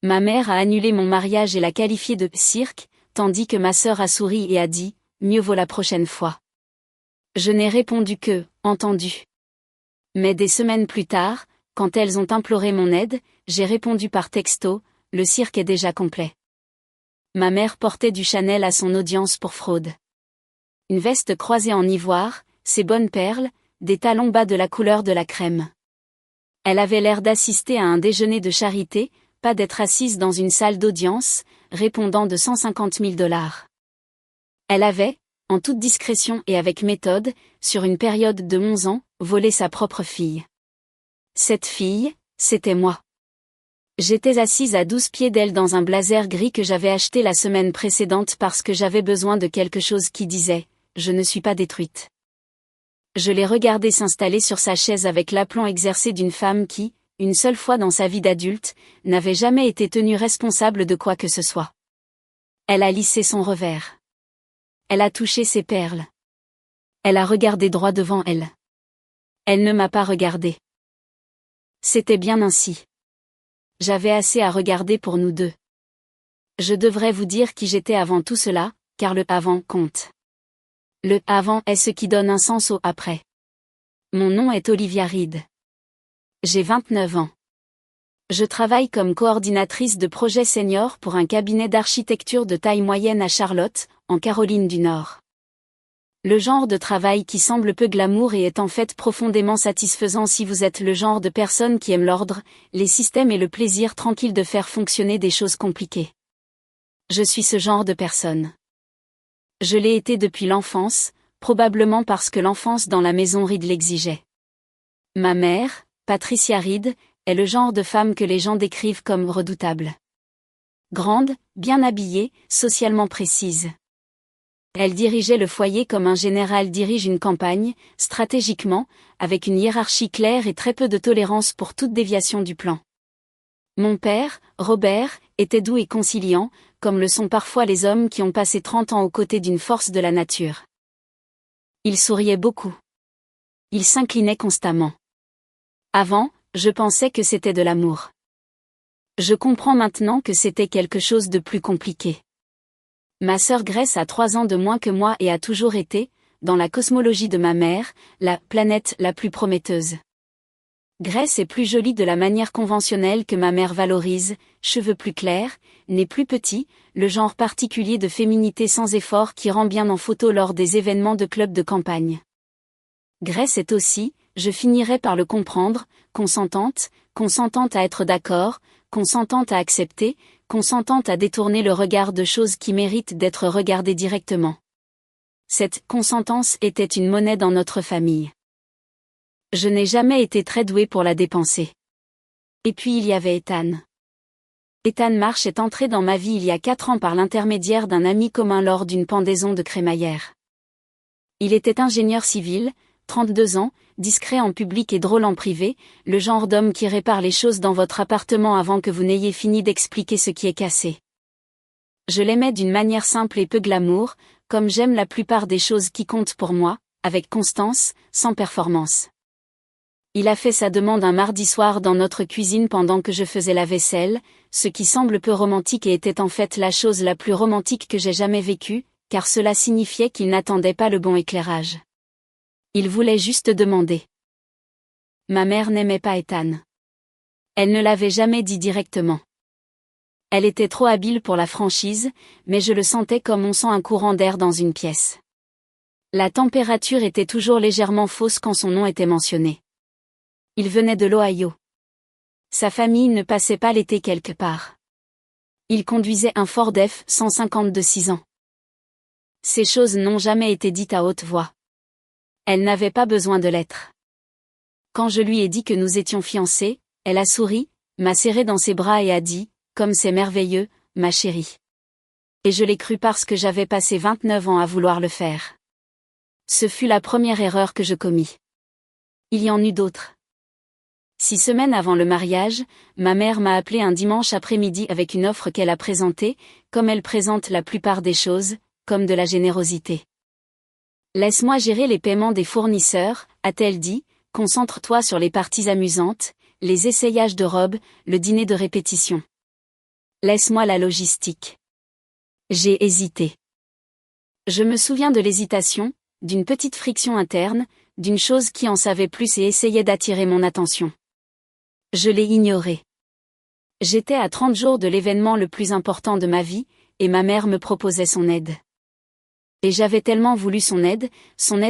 Ma mère a annulé mon mariage et l'a qualifié de « cirque », tandis que ma sœur a souri et a dit « mieux vaut la prochaine fois ». Je n'ai répondu que « entendu ». Mais des semaines plus tard, quand elles ont imploré mon aide, j'ai répondu par texto « le cirque est déjà complet ». Ma mère portait du Chanel à son audience pour fraude. Une veste croisée en ivoire, ses bonnes perles, des talons bas de la couleur de la crème. Elle avait l'air d'assister à un déjeuner de charité, pas d'être assise dans une salle d'audience, répondant de 150 000 $. Elle avait, en toute discrétion et avec méthode, sur une période de 11 ans, volé sa propre fille. Cette fille, c'était moi. J'étais assise à 12 pieds d'elle dans un blazer gris que j'avais acheté la semaine précédente parce que j'avais besoin de quelque chose qui disait « Je ne suis pas détruite ». Je l'ai regardée s'installer sur sa chaise avec l'aplomb exercé d'une femme qui, une seule fois dans sa vie d'adulte, n'avait jamais été tenue responsable de quoi que ce soit. Elle a lissé son revers. Elle a touché ses perles. Elle a regardé droit devant elle. Elle ne m'a pas regardé. C'était bien ainsi. J'avais assez à regarder pour nous deux. Je devrais vous dire qui j'étais avant tout cela, car le avant compte. Le avant est ce qui donne un sens au après. Mon nom est Olivia Reed. J'ai 29 ans. Je travaille comme coordinatrice de projet senior pour un cabinet d'architecture de taille moyenne à Charlotte, en Caroline du Nord. Le genre de travail qui semble peu glamour et est en fait profondément satisfaisant si vous êtes le genre de personne qui aime l'ordre, les systèmes et le plaisir tranquille de faire fonctionner des choses compliquées. Je suis ce genre de personne. Je l'ai été depuis l'enfance, probablement parce que l'enfance dans la maison Reed l'exigeait. Ma mère, Patricia Reed, est le genre de femme que les gens décrivent comme redoutable. Grande, bien habillée, socialement précise. Elle dirigeait le foyer comme un général dirige une campagne, stratégiquement, avec une hiérarchie claire et très peu de tolérance pour toute déviation du plan. Mon père, Robert, était doux et conciliant, comme le sont parfois les hommes qui ont passé 30 ans aux côtés d'une force de la nature. Il souriait beaucoup. Il s'inclinait constamment. Avant, je pensais que c'était de l'amour. Je comprends maintenant que c'était quelque chose de plus compliqué. Ma sœur Grace a 3 ans de moins que moi et a toujours été, dans la cosmologie de ma mère, la planète la plus prometteuse. Grace est plus jolie de la manière conventionnelle que ma mère valorise, cheveux plus clairs, nez plus petit, le genre particulier de féminité sans effort qui rend bien en photo lors des événements de club de campagne. Grace est aussi, je finirai par le comprendre, consentante à être d'accord, consentante à accepter, consentante à détourner le regard de choses qui méritent d'être regardées directement. Cette consentance était une monnaie dans notre famille. Je n'ai jamais été très douée pour la dépenser. Et puis il y avait Ethan. Ethan Marsh est entré dans ma vie il y a 4 ans par l'intermédiaire d'un ami commun lors d'une pendaison de crémaillère. Il était ingénieur civil, 32 ans, discret en public et drôle en privé, le genre d'homme qui répare les choses dans votre appartement avant que vous n'ayez fini d'expliquer ce qui est cassé. Je l'aimais d'une manière simple et peu glamour, comme j'aime la plupart des choses qui comptent pour moi, avec constance, sans performance. Il a fait sa demande un mardi soir dans notre cuisine pendant que je faisais la vaisselle, ce qui semble peu romantique et était en fait la chose la plus romantique que j'ai jamais vécue, car cela signifiait qu'il n'attendait pas le bon éclairage. Il voulait juste demander. Ma mère n'aimait pas Ethan. Elle ne l'avait jamais dit directement. Elle était trop habile pour la franchise, mais je le sentais comme on sent un courant d'air dans une pièce. La température était toujours légèrement fausse quand son nom était mentionné. Il venait de l'Ohio. Sa famille ne passait pas l'été quelque part. Il conduisait un Ford F-150 de 6 ans. Ces choses n'ont jamais été dites à haute voix. Elle n'avait pas besoin de l'être. Quand je lui ai dit que nous étions fiancés, elle a souri, m'a serré dans ses bras et a dit, comme c'est merveilleux, ma chérie. Et je l'ai cru parce que j'avais passé 29 ans à vouloir le faire. Ce fut la première erreur que je commis. Il y en eut d'autres. 6 semaines avant le mariage, ma mère m'a appelé un dimanche après-midi avec une offre qu'elle a présentée, comme elle présente la plupart des choses, comme de la générosité. Laisse-moi gérer les paiements des fournisseurs, a-t-elle dit, concentre-toi sur les parties amusantes, les essayages de robes, le dîner de répétition. Laisse-moi la logistique. J'ai hésité. Je me souviens de l'hésitation, d'une petite friction interne, d'une chose qui en savait plus et essayait d'attirer mon attention. Je l'ai ignorée. J'étais à 30 jours de l'événement le plus important de ma vie, et ma mère me proposait son aide. Et j'avais tellement voulu son aide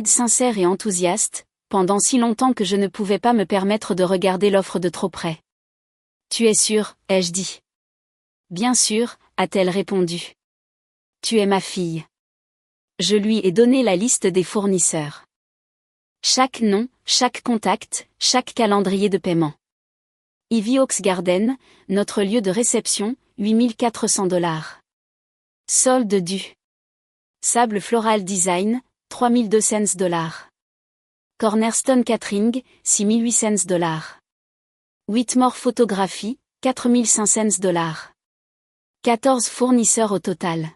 sincère et enthousiaste, pendant si longtemps que je ne pouvais pas me permettre de regarder l'offre de trop près. Tu es sûre, ai-je dit. Bien sûr, a-t-elle répondu. Tu es ma fille. Je lui ai donné la liste des fournisseurs. Chaque nom, chaque contact, chaque calendrier de paiement. Ivy Oaks Garden, notre lieu de réception, $8 400. Solde dû. Sable Floral Design, $3,200. Cornerstone Catering, $6,800. Whitmore Photographie, $4,500. 14 fournisseurs au total.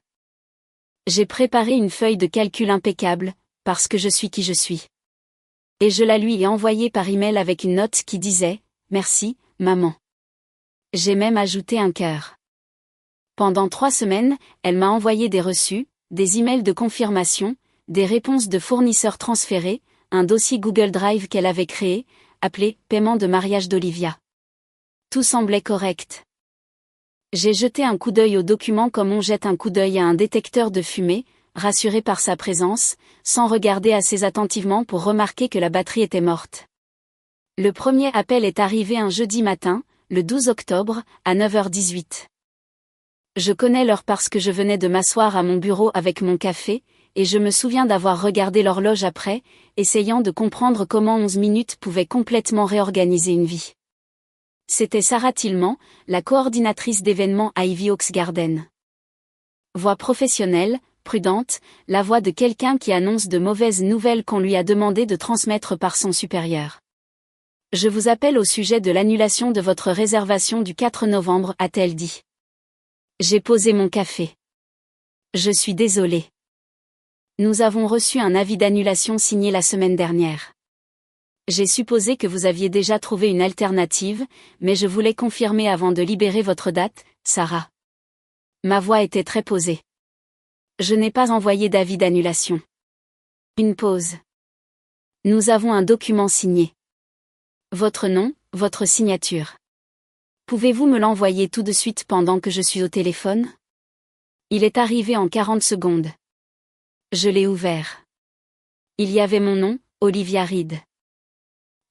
J'ai préparé une feuille de calcul impeccable, parce que je suis qui je suis. Et je la lui ai envoyée par email avec une note qui disait « Merci, maman ». J'ai même ajouté un cœur. Pendant 3 semaines, elle m'a envoyé des reçus, des emails de confirmation, des réponses de fournisseurs transférés, un dossier Google Drive qu'elle avait créé, appelé « Paiement de mariage d'Olivia ». Tout semblait correct. J'ai jeté un coup d'œil au document comme on jette un coup d'œil à un détecteur de fumée, rassuré par sa présence, sans regarder assez attentivement pour remarquer que la batterie était morte. Le premier appel est arrivé un jeudi matin, le 12 octobre, à 9h18. Je connais l'heure parce que je venais de m'asseoir à mon bureau avec mon café, et je me souviens d'avoir regardé l'horloge après, essayant de comprendre comment 11 minutes pouvaient complètement réorganiser une vie. C'était Sarah Tillman, la coordinatrice d'événements à Ivy Oaks Garden. Voix professionnelle, prudente, la voix de quelqu'un qui annonce de mauvaises nouvelles qu'on lui a demandé de transmettre par son supérieur. Je vous appelle au sujet de l'annulation de votre réservation du 4 novembre, a-t-elle dit. J'ai posé mon café. Je suis désolée. Nous avons reçu un avis d'annulation signé la semaine dernière. J'ai supposé que vous aviez déjà trouvé une alternative, mais je voulais confirmer avant de libérer votre date, Sarah. Ma voix était très posée. Je n'ai pas envoyé d'avis d'annulation. Une pause. Nous avons un document signé. Votre nom, votre signature. Pouvez-vous me l'envoyer tout de suite pendant que je suis au téléphone? Il est arrivé en 40 secondes. Je l'ai ouvert. Il y avait mon nom, Olivia Reed.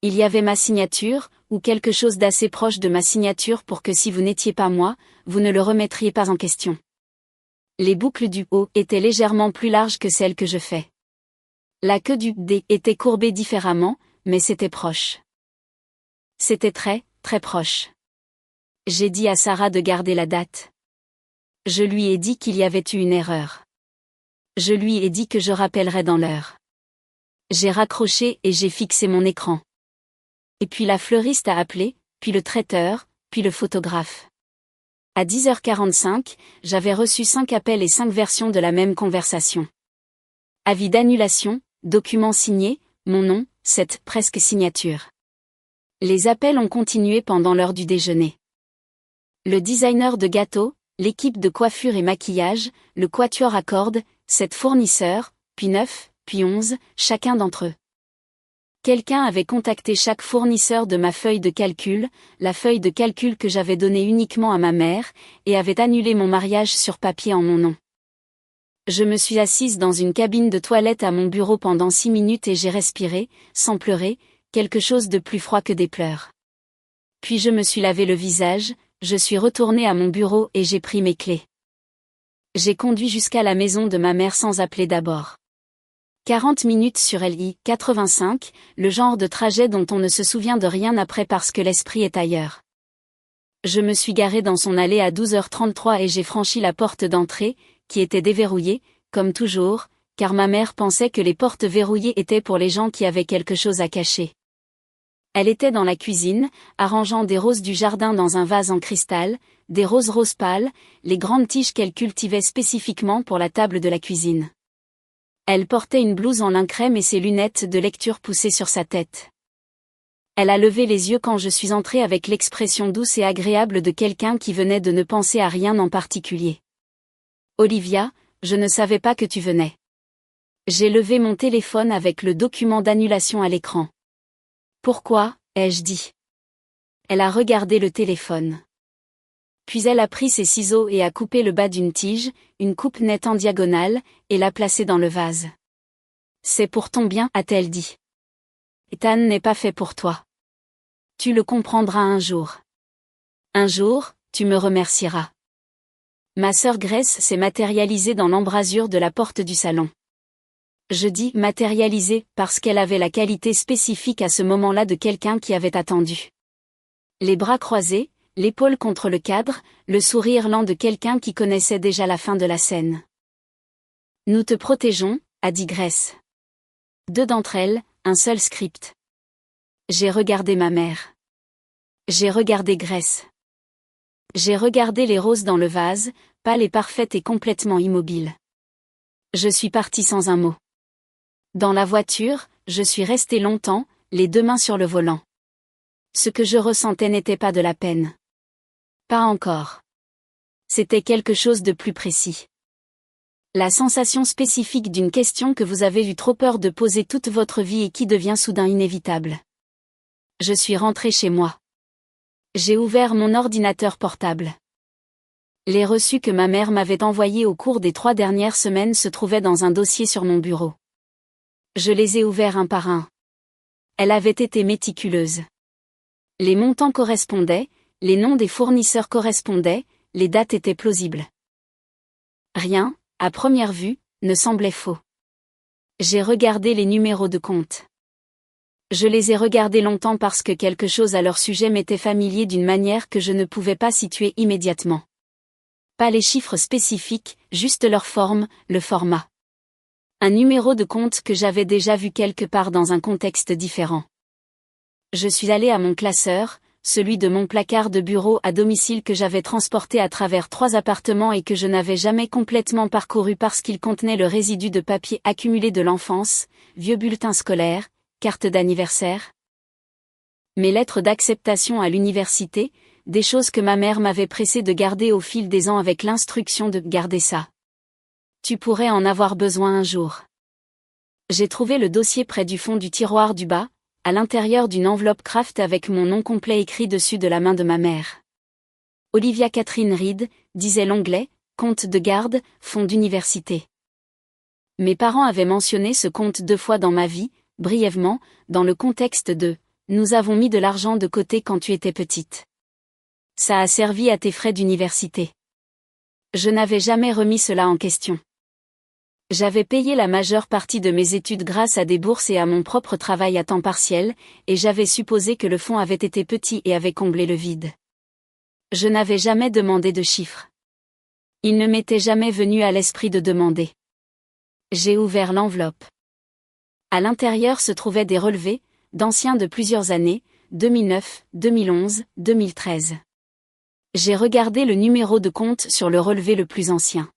Il y avait ma signature, ou quelque chose d'assez proche de ma signature pour que si vous n'étiez pas moi, vous ne le remettriez pas en question. Les boucles du O étaient légèrement plus larges que celles que je fais. La queue du D était courbée différemment, mais c'était proche. C'était très, très proche. J'ai dit à Sarah de garder la date. Je lui ai dit qu'il y avait eu une erreur. Je lui ai dit que je rappellerais dans l'heure. J'ai raccroché et j'ai fixé mon écran. Et puis la fleuriste a appelé, puis le traiteur, puis le photographe. À 10h45, j'avais reçu 5 appels et 5 versions de la même conversation. Avis d'annulation, document signé, mon nom, cette presque signature. Les appels ont continué pendant l'heure du déjeuner. Le designer de gâteaux, l'équipe de coiffure et maquillage, le quatuor à cordes, 7 fournisseurs, puis 9, puis 11, chacun d'entre eux. Quelqu'un avait contacté chaque fournisseur de ma feuille de calcul, la feuille de calcul que j'avais donnée uniquement à ma mère, et avait annulé mon mariage sur papier en mon nom. Je me suis assise dans une cabine de toilette à mon bureau pendant 6 minutes et j'ai respiré, sans pleurer, quelque chose de plus froid que des pleurs. Puis je me suis lavé le visage, je suis retournée à mon bureau et j'ai pris mes clés. J'ai conduit jusqu'à la maison de ma mère sans appeler d'abord. 40 minutes sur LI 85, le genre de trajet dont on ne se souvient de rien après parce que l'esprit est ailleurs. Je me suis garée dans son allée à 12h33 et j'ai franchi la porte d'entrée, qui était déverrouillée, comme toujours, car ma mère pensait que les portes verrouillées étaient pour les gens qui avaient quelque chose à cacher. Elle était dans la cuisine, arrangeant des roses du jardin dans un vase en cristal, des roses pâles, les grandes tiges qu'elle cultivait spécifiquement pour la table de la cuisine. Elle portait une blouse en lin crème et ses lunettes de lecture poussées sur sa tête. Elle a levé les yeux quand je suis entrée avec l'expression douce et agréable de quelqu'un qui venait de ne penser à rien en particulier. Olivia, je ne savais pas que tu venais. J'ai levé mon téléphone avec le document d'annulation à l'écran. Pourquoi, ai-je dit. Elle a regardé le téléphone. Puis elle a pris ses ciseaux et a coupé le bas d'une tige, une coupe nette en diagonale, et l'a placée dans le vase. C'est pour ton bien, a-t-elle dit. Ethan n'est pas fait pour toi. Tu le comprendras un jour. Un jour, tu me remercieras. Ma sœur Grace s'est matérialisée dans l'embrasure de la porte du salon. Je dis matérialisée parce qu'elle avait la qualité spécifique à ce moment-là de quelqu'un qui avait attendu. Les bras croisés, l'épaule contre le cadre, le sourire lent de quelqu'un qui connaissait déjà la fin de la scène. Nous te protégeons, a dit Grace. 2 d'entre elles, un seul script. J'ai regardé ma mère. J'ai regardé Grace. J'ai regardé les roses dans le vase, pâles et parfaites et complètement immobiles. Je suis partie sans un mot. Dans la voiture, je suis restée longtemps, les 2 mains sur le volant. Ce que je ressentais n'était pas de la peine. Pas encore. C'était quelque chose de plus précis. La sensation spécifique d'une question que vous avez eu trop peur de poser toute votre vie et qui devient soudain inévitable. Je suis rentrée chez moi. J'ai ouvert mon ordinateur portable. Les reçus que ma mère m'avait envoyés au cours des 3 dernières semaines se trouvaient dans un dossier sur mon bureau. Je les ai ouverts un par un. Elle avait été méticuleuse. Les montants correspondaient, les noms des fournisseurs correspondaient, les dates étaient plausibles. Rien, à première vue, ne semblait faux. J'ai regardé les numéros de compte. Je les ai regardés longtemps parce que quelque chose à leur sujet m'était familier d'une manière que je ne pouvais pas situer immédiatement. Pas les chiffres spécifiques, juste leur forme, le format. Un numéro de compte que j'avais déjà vu quelque part dans un contexte différent. Je suis allée à mon classeur, celui de mon placard de bureau à domicile que j'avais transporté à travers 3 appartements et que je n'avais jamais complètement parcouru parce qu'il contenait le résidu de papier accumulé de l'enfance, vieux bulletins scolaires, cartes d'anniversaire. Mes lettres d'acceptation à l'université, des choses que ma mère m'avait pressé de garder au fil des ans avec l'instruction de garder ça. Tu pourrais en avoir besoin un jour. J'ai trouvé le dossier près du fond du tiroir du bas, à l'intérieur d'une enveloppe craft avec mon nom complet écrit dessus de la main de ma mère. Olivia Catherine Reed, disait l'onglet, compte de garde, fonds d'université. Mes parents avaient mentionné ce compte 2 fois dans ma vie, brièvement, dans le contexte de « Nous avons mis de l'argent de côté quand tu étais petite. Ça a servi à tes frais d'université. » Je n'avais jamais remis cela en question. J'avais payé la majeure partie de mes études grâce à des bourses et à mon propre travail à temps partiel, et j'avais supposé que le fonds avait été petit et avait comblé le vide. Je n'avais jamais demandé de chiffres. Il ne m'était jamais venu à l'esprit de demander. J'ai ouvert l'enveloppe. À l'intérieur se trouvaient des relevés, d'anciens de plusieurs années, 2009, 2011, 2013. J'ai regardé le numéro de compte sur le relevé le plus ancien.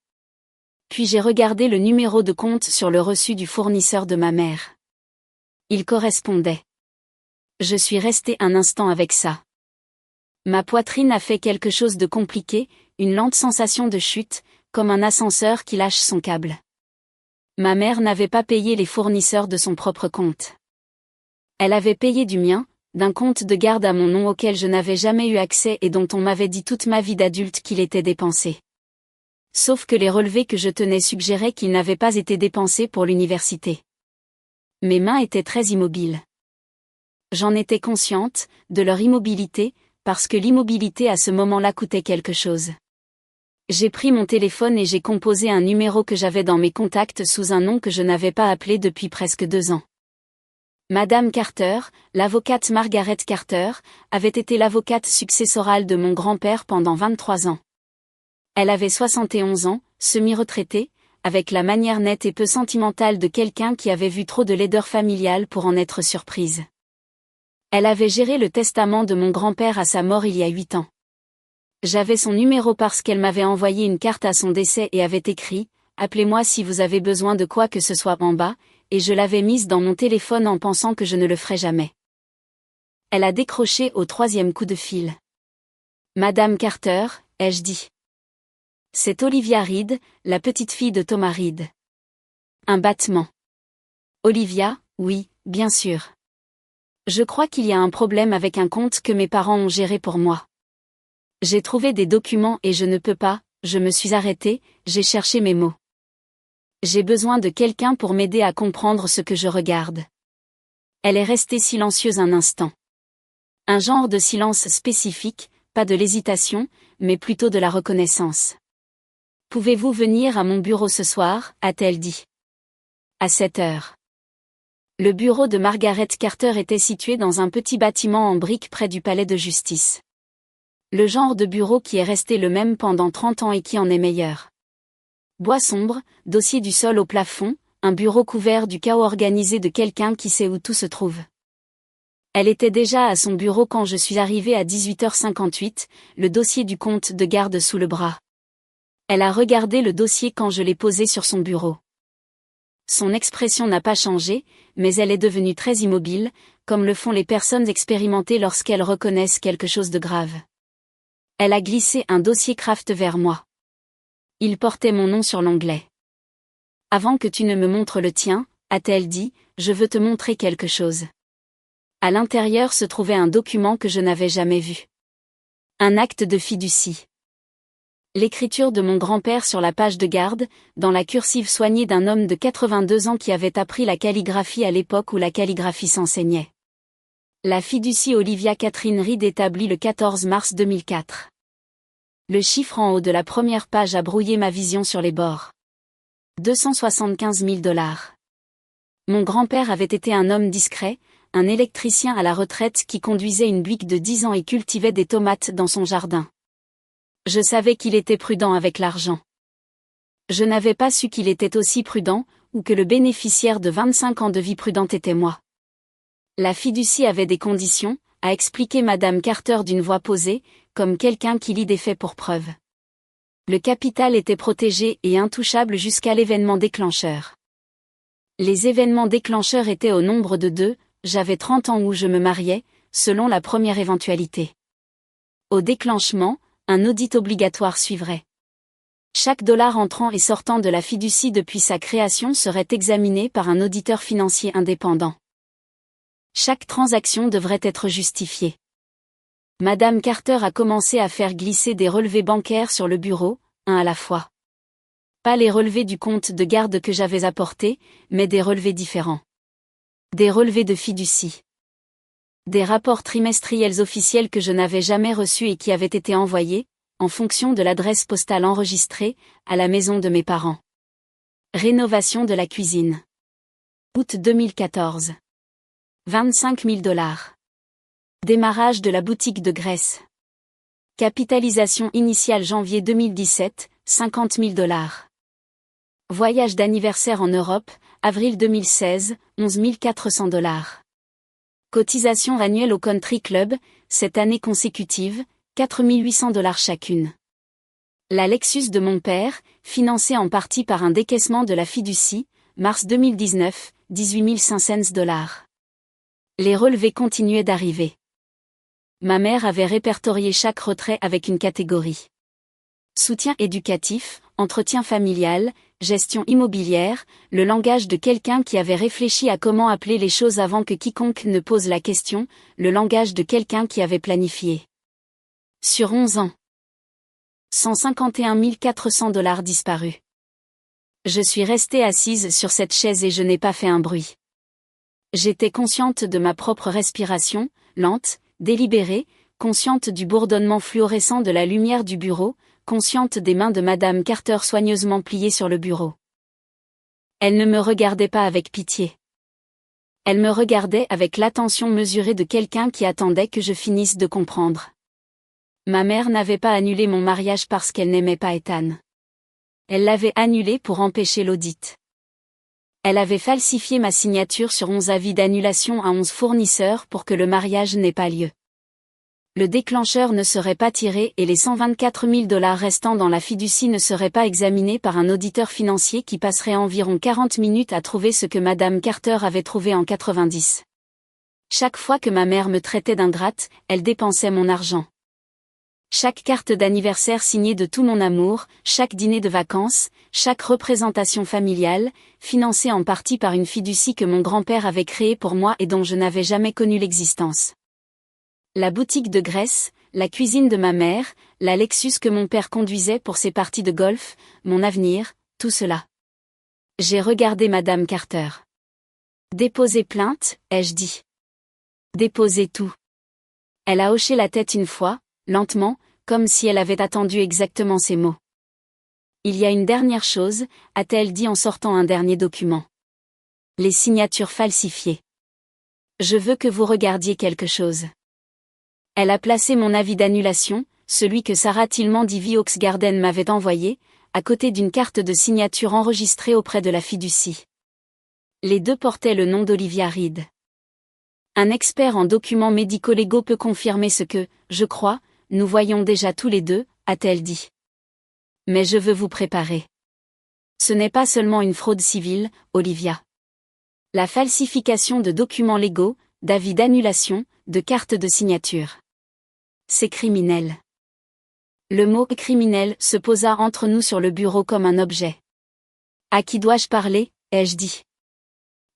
Puis j'ai regardé le numéro de compte sur le reçu du fournisseur de ma mère. Il correspondait. Je suis restée un instant avec ça. Ma poitrine a fait quelque chose de compliqué, une lente sensation de chute, comme un ascenseur qui lâche son câble. Ma mère n'avait pas payé les fournisseurs de son propre compte. Elle avait payé du mien, d'un compte de garde à mon nom auquel je n'avais jamais eu accès et dont on m'avait dit toute ma vie d'adulte qu'il était dépensé. Sauf que les relevés que je tenais suggéraient qu'il n'avait pas été dépensé pour l'université. Mes mains étaient très immobiles. J'en étais consciente, de leur immobilité, parce que l'immobilité à ce moment-là coûtait quelque chose. J'ai pris mon téléphone et j'ai composé un numéro que j'avais dans mes contacts sous un nom que je n'avais pas appelé depuis presque 2 ans. Madame Carter, l'avocate Margaret Carter, avait été l'avocate successorale de mon grand-père pendant 23 ans. Elle avait 71 ans, semi-retraitée, avec la manière nette et peu sentimentale de quelqu'un qui avait vu trop de laideur familiale pour en être surprise. Elle avait géré le testament de mon grand-père à sa mort il y a 8 ans. J'avais son numéro parce qu'elle m'avait envoyé une carte à son décès et avait écrit « Appelez-moi si vous avez besoin de quoi que ce soit en bas », et je l'avais mise dans mon téléphone en pensant que je ne le ferais jamais. Elle a décroché au 3e coup de fil. Madame Carter, ai-je dit. C'est Olivia Reed, la petite fille de Thomas Reed. Un battement. Olivia, oui, bien sûr. Je crois qu'il y a un problème avec un compte que mes parents ont géré pour moi. J'ai trouvé des documents et je ne peux pas, je me suis arrêtée, j'ai cherché mes mots. J'ai besoin de quelqu'un pour m'aider à comprendre ce que je regarde. Elle est restée silencieuse un instant. Un genre de silence spécifique, pas de l'hésitation, mais plutôt de la reconnaissance. Pouvez-vous venir à mon bureau ce soir, a-t-elle dit. À 7 heures. Le bureau de Margaret Carter était situé dans un petit bâtiment en briques près du palais de justice. Le genre de bureau qui est resté le même pendant 30 ans et qui en est meilleur. Bois sombre, dossier du sol au plafond, un bureau couvert du chaos organisé de quelqu'un qui sait où tout se trouve. Elle était déjà à son bureau quand je suis arrivée à 18h58, le dossier du compte de garde sous le bras. Elle a regardé le dossier quand je l'ai posé sur son bureau. Son expression n'a pas changé, mais elle est devenue très immobile, comme le font les personnes expérimentées lorsqu'elles reconnaissent quelque chose de grave. Elle a glissé un dossier Kraft vers moi. Il portait mon nom sur l'onglet. Avant que tu ne me montres le tien, a-t-elle dit, je veux te montrer quelque chose. À l'intérieur se trouvait un document que je n'avais jamais vu. Un acte de fiducie. L'écriture de mon grand-père sur la page de garde, dans la cursive soignée d'un homme de 82 ans qui avait appris la calligraphie à l'époque où la calligraphie s'enseignait. La fiducie Olivia Catherine Reed établie le 14 mars 2004. Le chiffre en haut de la première page a brouillé ma vision sur les bords. 275 000 $. Mon grand-père avait été un homme discret, un électricien à la retraite qui conduisait une Buick de 10 ans et cultivait des tomates dans son jardin. Je savais qu'il était prudent avec l'argent. Je n'avais pas su qu'il était aussi prudent, ou que le bénéficiaire de 25 ans de vie prudente était moi. La fiducie avait des conditions, a expliqué Madame Carter d'une voix posée, comme quelqu'un qui lit des faits pour preuve. Le capital était protégé et intouchable jusqu'à l'événement déclencheur. Les événements déclencheurs étaient au nombre de 2, j'avais 30 ans où je me mariais, selon la première éventualité. Au déclenchement, un audit obligatoire suivrait. Chaque dollar entrant et sortant de la fiducie depuis sa création serait examiné par un auditeur financier indépendant. Chaque transaction devrait être justifiée. Madame Carter a commencé à faire glisser des relevés bancaires sur le bureau, un à la fois. Pas les relevés du compte de garde que j'avais apporté, mais des relevés différents. Des relevés de fiducie. Des rapports trimestriels officiels que je n'avais jamais reçus et qui avaient été envoyés, en fonction de l'adresse postale enregistrée, à la maison de mes parents. Rénovation de la cuisine. Août 2014. 25 000 $. Démarrage de la boutique de graisse. Capitalisation initiale janvier 2017, 50 000 $. Voyage d'anniversaire en Europe, avril 2016, 11 400 $. Cotisation annuelle au Country Club, cette année consécutive, 4 800 $ chacune. La Lexus de mon père, financée en partie par un décaissement de la fiducie, mars 2019, 18 500 $. Les relevés continuaient d'arriver. Ma mère avait répertorié chaque retrait avec une catégorie. Soutien éducatif, entretien familial, gestion immobilière, le langage de quelqu'un qui avait réfléchi à comment appeler les choses avant que quiconque ne pose la question, le langage de quelqu'un qui avait planifié. Sur 11 ans. 151 400 $ disparus. Je suis restée assise sur cette chaise et je n'ai pas fait un bruit. J'étais consciente de ma propre respiration, lente, délibérée, consciente du bourdonnement fluorescent de la lumière du bureau, consciente des mains de Madame Carter soigneusement pliées sur le bureau. Elle ne me regardait pas avec pitié. Elle me regardait avec l'attention mesurée de quelqu'un qui attendait que je finisse de comprendre. Ma mère n'avait pas annulé mon mariage parce qu'elle n'aimait pas Ethan. Elle l'avait annulé pour empêcher l'audit. Elle avait falsifié ma signature sur 11 avis d'annulation à 11 fournisseurs pour que le mariage n'ait pas lieu. Le déclencheur ne serait pas tiré et les 124 000 $ restants dans la fiducie ne seraient pas examinés par un auditeur financier qui passerait environ 40 minutes à trouver ce que Madame Carter avait trouvé en 90. Chaque fois que ma mère me traitait d'ingrate, elle dépensait mon argent. Chaque carte d'anniversaire signée de tout mon amour, chaque dîner de vacances, chaque représentation familiale, financée en partie par une fiducie que mon grand-père avait créée pour moi et dont je n'avais jamais connu l'existence. La boutique de graisse, la cuisine de ma mère, la Lexus que mon père conduisait pour ses parties de golf, mon avenir, tout cela. J'ai regardé Madame Carter. Déposer plainte, ai-je dit. Déposer tout. Elle a hoché la tête une fois, lentement, comme si elle avait attendu exactement ces mots. Il y a une dernière chose, a-t-elle dit en sortant un dernier document. Les signatures falsifiées. Je veux que vous regardiez quelque chose. Elle a placé mon avis d'annulation, celui que Sarah Tillman d'Ivy Oaks Garden m'avait envoyé, à côté d'une carte de signature enregistrée auprès de la fiducie. Les deux portaient le nom d'Olivia Reed. Un expert en documents médico-légaux peut confirmer ce que, je crois, nous voyons déjà tous les deux, a-t-elle dit. Mais je veux vous préparer. Ce n'est pas seulement une fraude civile, Olivia. La falsification de documents légaux, d'avis d'annulation, de cartes de signature. C'est criminel. Le mot criminel se posa entre nous sur le bureau comme un objet. À qui dois-je parler, ai-je dit.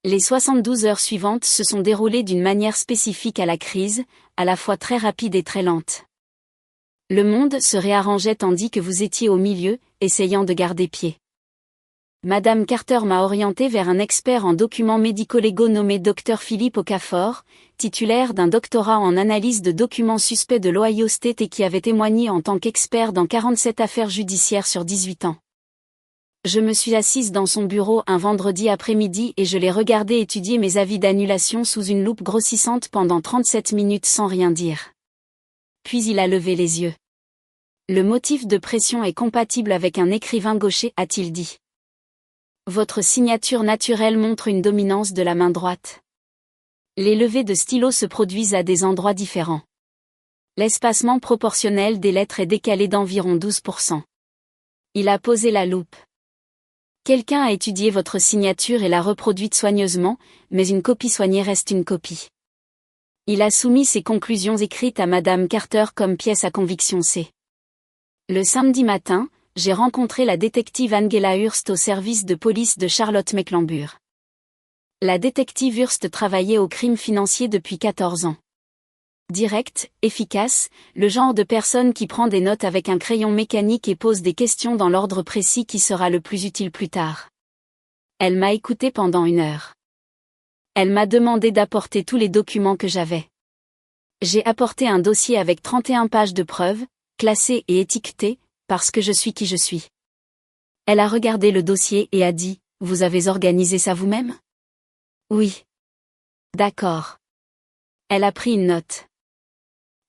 Les 72 heures suivantes se sont déroulées d'une manière spécifique à la crise, à la fois très rapide et très lente. Le monde se réarrangeait tandis que vous étiez au milieu, essayant de garder pied. Madame Carter m'a orienté vers un expert en documents médico-légaux nommé Dr Philippe Okafor, titulaire d'un doctorat en analyse de documents suspects de l'Ohio State et qui avait témoigné en tant qu'expert dans 47 affaires judiciaires sur 18 ans. Je me suis assise dans son bureau un vendredi après-midi et je l'ai regardé étudier mes avis d'annulation sous une loupe grossissante pendant 37 minutes sans rien dire. Puis il a levé les yeux. Le motif de pression est compatible avec un écrivain gaucher, a-t-il dit. Votre signature naturelle montre une dominance de la main droite. Les levées de stylo se produisent à des endroits différents. L'espacement proportionnel des lettres est décalé d'environ 12%. Il a posé la loupe. Quelqu'un a étudié votre signature et l'a reproduite soigneusement, mais une copie soignée reste une copie. Il a soumis ses conclusions écrites à Madame Carter comme pièce à conviction C. Le samedi matin, j'ai rencontré la détective Angela Hurst au service de police de Charlotte-Mecklenburg. La détective Hurst travaillait au crime financier depuis 14 ans. Directe, efficace, le genre de personne qui prend des notes avec un crayon mécanique et pose des questions dans l'ordre précis qui sera le plus utile plus tard. Elle m'a écouté pendant 1 heure. Elle m'a demandé d'apporter tous les documents que j'avais. J'ai apporté un dossier avec 31 pages de preuves, classées et étiquetées, parce que je suis qui je suis. Elle a regardé le dossier et a dit, « Vous avez organisé ça vous-même » ? Oui. D'accord. Elle a pris une note.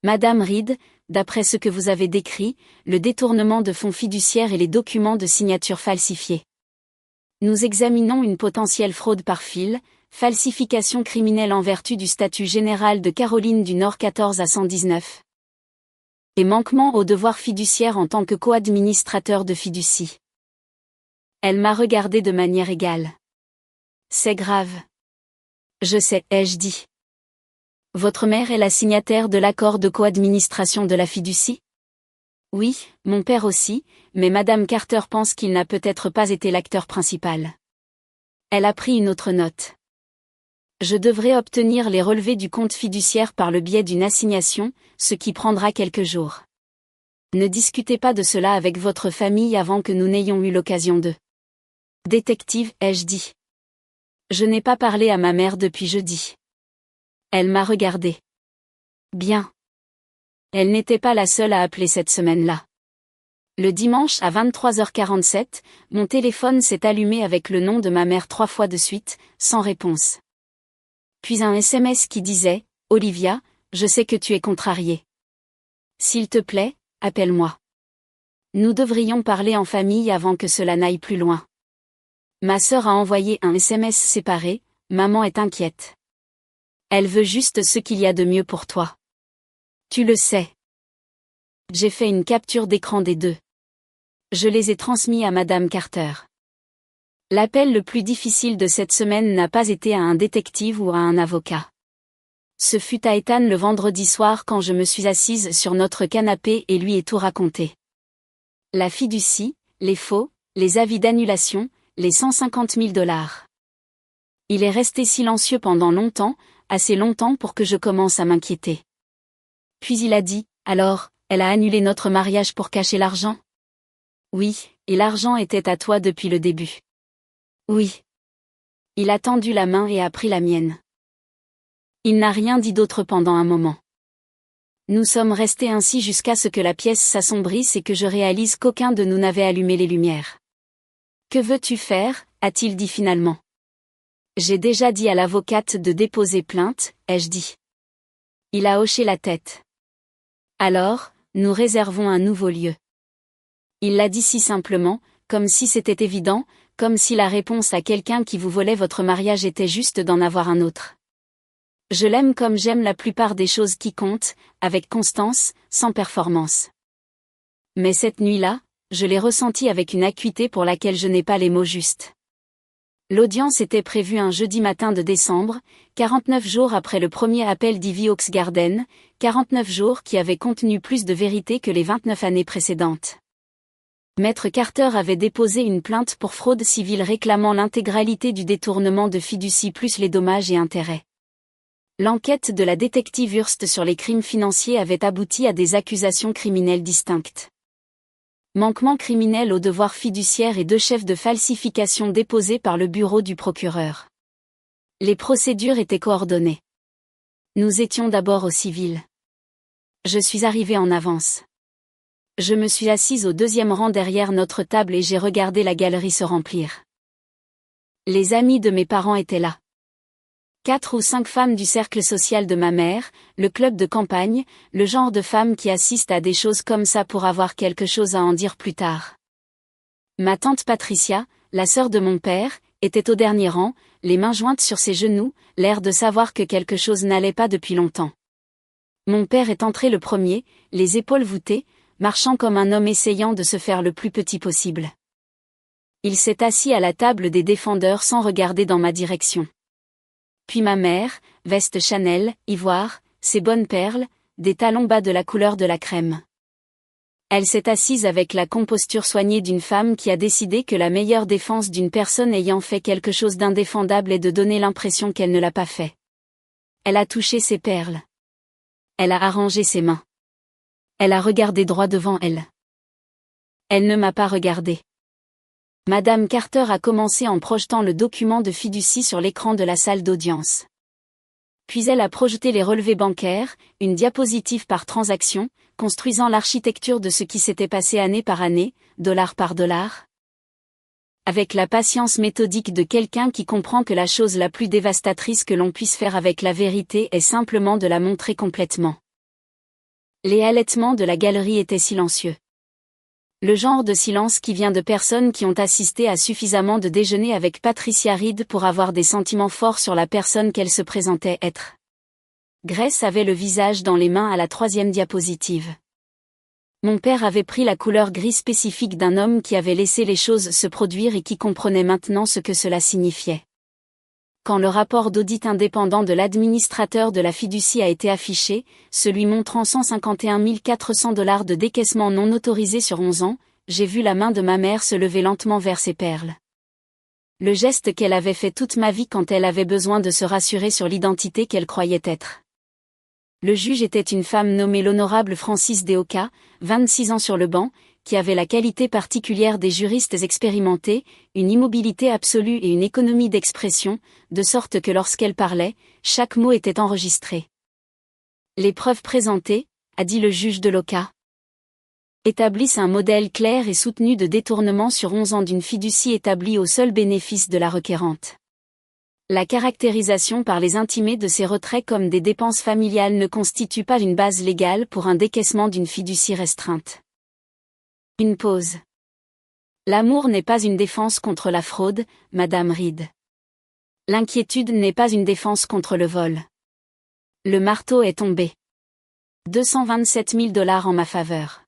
Madame Reed, d'après ce que vous avez décrit, le détournement de fonds fiduciaires et les documents de signature falsifiés. Nous examinons une potentielle fraude par fil, falsification criminelle en vertu du statut général de Caroline du Nord 14 à 119. Et manquement au devoir fiduciaire en tant que co-administrateur de fiducie. Elle m'a regardé de manière égale. C'est grave. Je sais, ai-je dit. Votre mère est la signataire de l'accord de co-administration de la fiducie ? Oui, mon père aussi, mais Madame Carter pense qu'il n'a peut-être pas été l'acteur principal. Elle a pris une autre note. Je devrais obtenir les relevés du compte fiduciaire par le biais d'une assignation, ce qui prendra quelques jours. Ne discutez pas de cela avec votre famille avant que nous n'ayons eu l'occasion de. Détective, ai-je dit. Je n'ai pas parlé à ma mère depuis jeudi. Elle m'a regardé. Bien. Elle n'était pas la seule à appeler cette semaine-là. Le dimanche à 23h47, mon téléphone s'est allumé avec le nom de ma mère 3 fois de suite, sans réponse. Puis un SMS qui disait, « Olivia, je sais que tu es contrariée. S'il te plaît, appelle-moi. Nous devrions parler en famille avant que cela n'aille plus loin. » Ma sœur a envoyé un SMS séparé, « Maman est inquiète. Elle veut juste ce qu'il y a de mieux pour toi. Tu le sais. » J'ai fait une capture d'écran des deux. Je les ai transmis à Madame Carter. L'appel le plus difficile de cette semaine n'a pas été à un détective ou à un avocat. Ce fut à Ethan le vendredi soir quand je me suis assise sur notre canapé et lui ai tout raconté. La fiducie, les faux, les avis d'annulation, les 150 000 $. Il est resté silencieux pendant longtemps, assez longtemps pour que je commence à m'inquiéter. Puis il a dit, alors, elle a annulé notre mariage pour cacher l'argent? Oui, et l'argent était à toi depuis le début. Oui. Il a tendu la main et a pris la mienne. Il n'a rien dit d'autre pendant un moment. Nous sommes restés ainsi jusqu'à ce que la pièce s'assombrisse et que je réalise qu'aucun de nous n'avait allumé les lumières. Que veux-tu faire, a-t-il dit finalement. J'ai déjà dit à l'avocate de déposer plainte, ai-je dit. Il a hoché la tête. Alors, nous réservons un nouveau lieu. Il l'a dit si simplement, comme si c'était évident, comme si la réponse à quelqu'un qui vous volait votre mariage était juste d'en avoir un autre. Je l'aime comme j'aime la plupart des choses qui comptent, avec constance, sans performance. Mais cette nuit-là, je l'ai ressenti avec une acuité pour laquelle je n'ai pas les mots justes. L'audience était prévue un jeudi matin de décembre, 49 jours après le premier appel d'Ivy Oxgarden, 49 jours qui avaient contenu plus de vérité que les 29 années précédentes. Maître Carter avait déposé une plainte pour fraude civile réclamant l'intégralité du détournement de fiducie plus les dommages et intérêts. L'enquête de la détective Hurst sur les crimes financiers avait abouti à des accusations criminelles distinctes. Manquement criminel aux devoirs fiduciaires et 2 chefs de falsification déposés par le bureau du procureur. Les procédures étaient coordonnées. Nous étions d'abord au civil. Je suis arrivée en avance. Je me suis assise au 2e rang derrière notre table et j'ai regardé la galerie se remplir. Les amis de mes parents étaient là. 4 ou 5 femmes du cercle social de ma mère, le club de campagne, le genre de femmes qui assistent à des choses comme ça pour avoir quelque chose à en dire plus tard. Ma tante Patricia, la sœur de mon père, était au dernier rang, les mains jointes sur ses genoux, l'air de savoir que quelque chose n'allait pas depuis longtemps. Mon père est entré le premier, les épaules voûtées, marchant comme un homme essayant de se faire le plus petit possible. Il s'est assis à la table des défendeurs sans regarder dans ma direction. Puis ma mère, veste Chanel, ivoire, ses bonnes perles, des talons bas de la couleur de la crème. Elle s'est assise avec la composture soignée d'une femme qui a décidé que la meilleure défense d'une personne ayant fait quelque chose d'indéfendable est de donner l'impression qu'elle ne l'a pas fait. Elle a touché ses perles. Elle a arrangé ses mains. Elle a regardé droit devant elle. Elle ne m'a pas regardé. Madame Carter a commencé en projetant le document de fiducie sur l'écran de la salle d'audience. Puis elle a projeté les relevés bancaires, une diapositive par transaction, construisant l'architecture de ce qui s'était passé année par année, dollar par dollar. Avec la patience méthodique de quelqu'un qui comprend que la chose la plus dévastatrice que l'on puisse faire avec la vérité est simplement de la montrer complètement. Les halètements de la galerie étaient silencieux. Le genre de silence qui vient de personnes qui ont assisté à suffisamment de déjeuner avec Patricia Reed pour avoir des sentiments forts sur la personne qu'elle se présentait être. Grace avait le visage dans les mains à la 3e diapositive. Mon père avait pris la couleur gris spécifique d'un homme qui avait laissé les choses se produire et qui comprenait maintenant ce que cela signifiait. Quand le rapport d'audit indépendant de l'administrateur de la fiducie a été affiché, celui montrant 151 400 $ de décaissement non autorisé sur 11 ans, j'ai vu la main de ma mère se lever lentement vers ses perles. Le geste qu'elle avait fait toute ma vie quand elle avait besoin de se rassurer sur l'identité qu'elle croyait être. Le juge était une femme nommée l'honorable Francis Deoka, 26 ans sur le banc, qui avait la qualité particulière des juristes expérimentés, une immobilité absolue et une économie d'expression, de sorte que lorsqu'elle parlait, chaque mot était enregistré. Les preuves présentées, a dit le juge de l'Oka, établissent un modèle clair et soutenu de détournement sur 11 ans d'une fiducie établie au seul bénéfice de la requérante. La caractérisation par les intimés de ces retraits comme des dépenses familiales ne constitue pas une base légale pour un décaissement d'une fiducie restreinte. Une pause. L'amour n'est pas une défense contre la fraude, Madame Reed. L'inquiétude n'est pas une défense contre le vol. Le marteau est tombé. 227 000 $ en ma faveur.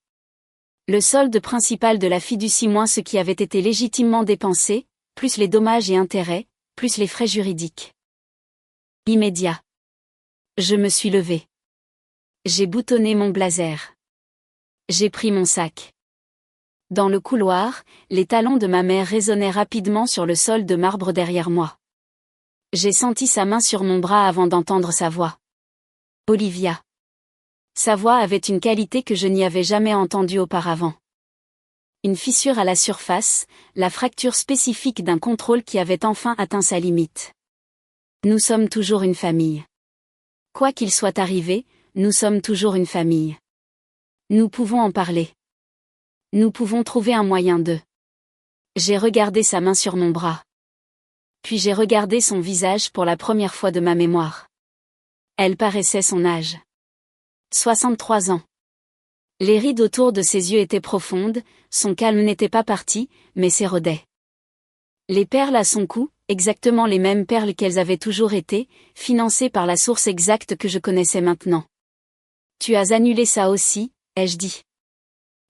Le solde principal de la fiducie moins ce qui avait été légitimement dépensé, plus les dommages et intérêts, plus les frais juridiques. Immédiat. Je me suis levée. J'ai boutonné mon blazer. J'ai pris mon sac. Dans le couloir, les talons de ma mère résonnaient rapidement sur le sol de marbre derrière moi. J'ai senti sa main sur mon bras avant d'entendre sa voix. Olivia. Sa voix avait une qualité que je n'y avais jamais entendue auparavant. Une fissure à la surface, la fracture spécifique d'un contrôle qui avait enfin atteint sa limite. Nous sommes toujours une famille. Quoi qu'il soit arrivé, nous sommes toujours une famille. Nous pouvons en parler. Nous pouvons trouver un moyen de... J'ai regardé sa main sur mon bras. Puis j'ai regardé son visage pour la première fois de ma mémoire. Elle paraissait son âge. 63 ans. Les rides autour de ses yeux étaient profondes, son calme n'était pas parti, mais s'érodait. Les perles à son cou, exactement les mêmes perles qu'elles avaient toujours été, financées par la source exacte que je connaissais maintenant. Tu as annulé ça aussi, ai-je dit.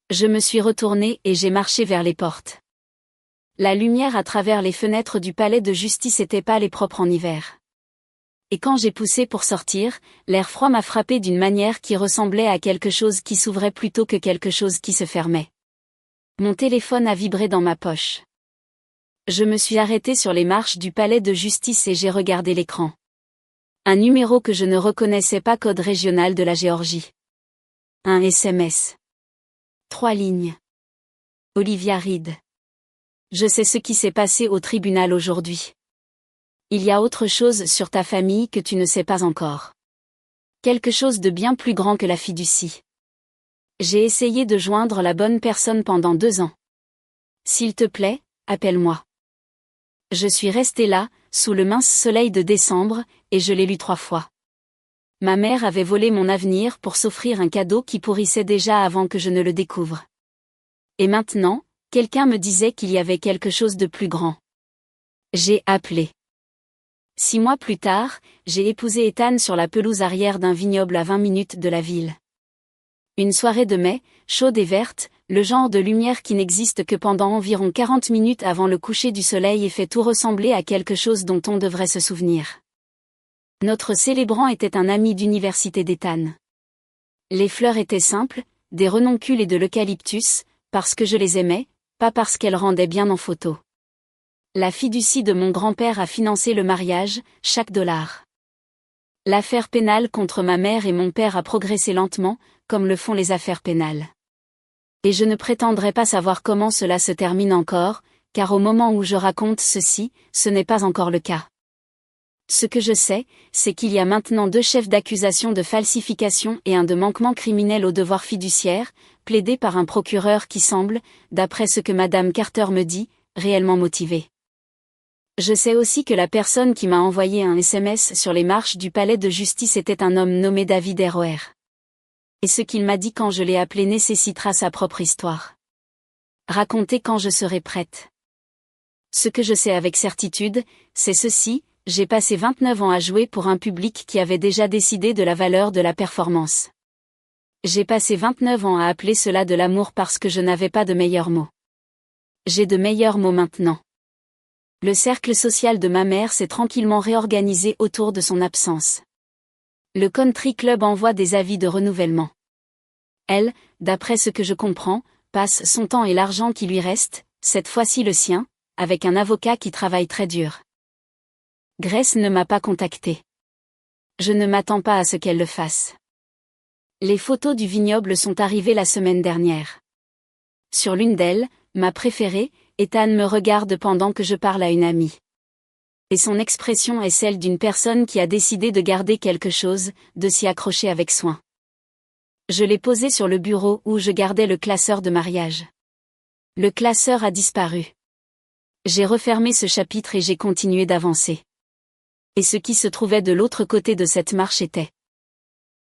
Je me suis retournée et j'ai marché vers les portes. La lumière à travers les fenêtres du palais de justice était pâle et propre en hiver. Et quand j'ai poussé pour sortir, l'air froid m'a frappé d'une manière qui ressemblait à quelque chose qui s'ouvrait plutôt que quelque chose qui se fermait. Mon téléphone a vibré dans ma poche. Je me suis arrêtée sur les marches du palais de justice et j'ai regardé l'écran. Un numéro que je ne reconnaissais pas, code régional de la Géorgie. Un SMS. 3 lignes. Olivia Reed. Je sais ce qui s'est passé au tribunal aujourd'hui. Il y a autre chose sur ta famille que tu ne sais pas encore. Quelque chose de bien plus grand que la fiducie. J'ai essayé de joindre la bonne personne pendant 2 ans. S'il te plaît, appelle-moi. Je suis restée là, sous le mince soleil de décembre, et je l'ai lu 3 fois. Ma mère avait volé mon avenir pour s'offrir un cadeau qui pourrissait déjà avant que je ne le découvre. Et maintenant, quelqu'un me disait qu'il y avait quelque chose de plus grand. J'ai appelé. 6 mois plus tard, j'ai épousé Ethan sur la pelouse arrière d'un vignoble à 20 minutes de la ville. Une soirée de mai, chaude et verte, le genre de lumière qui n'existe que pendant environ 40 minutes avant le coucher du soleil et fait tout ressembler à quelque chose dont on devrait se souvenir. Notre célébrant était un ami d'université d'Ethan. Les fleurs étaient simples, des renoncules et de l'eucalyptus, parce que je les aimais, pas parce qu'elles rendaient bien en photo. La fiducie de mon grand-père a financé le mariage, chaque dollar. L'affaire pénale contre ma mère et mon père a progressé lentement, comme le font les affaires pénales. Et je ne prétendrai pas savoir comment cela se termine encore, car au moment où je raconte ceci, ce n'est pas encore le cas. Ce que je sais, c'est qu'il y a maintenant 2 chefs d'accusation de falsification et un de manquement criminel au devoir fiduciaire, plaidés par un procureur qui semble, d'après ce que Madame Carter me dit, réellement motivé. Je sais aussi que la personne qui m'a envoyé un SMS sur les marches du palais de justice était un homme nommé David Roer. Et ce qu'il m'a dit quand je l'ai appelé nécessitera sa propre histoire. Racontez quand je serai prête. Ce que je sais avec certitude, c'est ceci, j'ai passé 29 ans à jouer pour un public qui avait déjà décidé de la valeur de la performance. J'ai passé 29 ans à appeler cela de l'amour parce que je n'avais pas de meilleurs mots. J'ai de meilleurs mots maintenant. Le cercle social de ma mère s'est tranquillement réorganisé autour de son absence. Le country club envoie des avis de renouvellement. Elle, d'après ce que je comprends, passe son temps et l'argent qui lui reste, cette fois-ci le sien, avec un avocat qui travaille très dur. Grace ne m'a pas contacté. Je ne m'attends pas à ce qu'elle le fasse. Les photos du vignoble sont arrivées la semaine dernière. Sur l'une d'elles, ma préférée, Ethan me regarde pendant que je parle à une amie. Et son expression est celle d'une personne qui a décidé de garder quelque chose, de s'y accrocher avec soin. Je l'ai posé sur le bureau où je gardais le classeur de mariage. Le classeur a disparu. J'ai refermé ce chapitre et j'ai continué d'avancer. Et ce qui se trouvait de l'autre côté de cette marche était